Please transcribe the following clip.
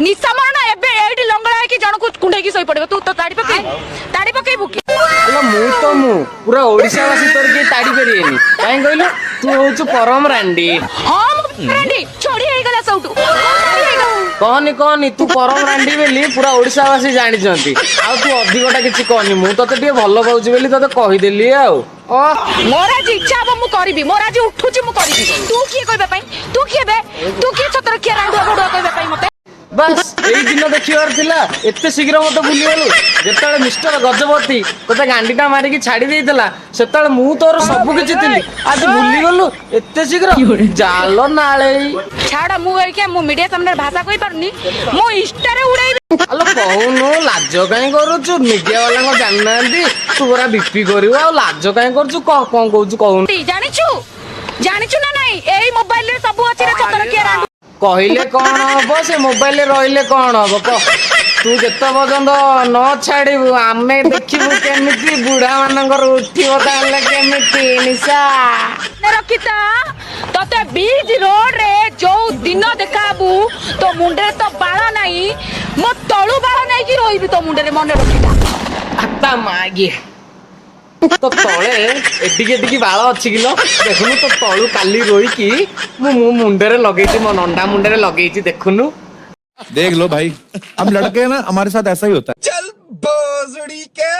निशा मरना एबे एठी लंगड़ा है कि जण को कुंडे की सोई पड़बो तू तो ताड़ी पकेबू की हेलो मु पूरा ओडिशा वासी तोर के ताड़ी परिएनी काहे कहलो तू होछु परम रांडी हां रांडी छोड़ी हे गला सौटू कहनी तू परम रांडी बेली पूरा ओडिशा वासी जानि जंती आ तू अधिकटा किछि कहनी मु तते टिके भलो पाउछि बेली तते कहि देली आ ओ मोरा जी इच्छा अब मु करबी मोरा जी उठुची मु करबी तू की कहबे पई तू की छतर की रांडुआ बडुआ कहबे पई मते बस एई दिन देखिबार थिला एते शीघ्र मते भूली गेलु जेतले मिस्टर गजपति तते गांडीटा मारी की छाडी देइतला सेतले मु तोर सब किछि थिली आज भूली गेलु एते शीघ्र जालो नाळे छाड़ा मु के मु मीडिया सामने भाषा कहि परनी मु इंस्टा रे उड़ाई हेलो कहूनु लाज काई करूछु मीडिया वाला को जाननांती तू बरा बीपी करियो आ लाज काई करछु कोन कहूछु कहूनु जानिछु ना नहीं एई मोबाइल रे सब अछि रे छतर की रांडु कहले कौन हम से मोबाइल रहिले कौन हम कह तू जत पर्यंत न छाड़ू आमे देखिबू केमिति बुढ़ा मानकर उठिबो ताले केमिति निशा रखिता तते बीच रोड रे जो दिन देखाबू तो मुंडे तो बाला नहीं मो तळु बाला नहीं कि रोइबी तो मुंडे रे मन रखिता आता मागे तो तले एडिके बाल अच्छी किलो देखुनु तो तलु काली रोई की मु मुंडे रे लगेछि मो नंडा मुंडे रे लगेछि देखुनु देख लो भाई हम लड़के हैं ना हमारे साथ ऐसा ही होता है। चल बोजड़ी के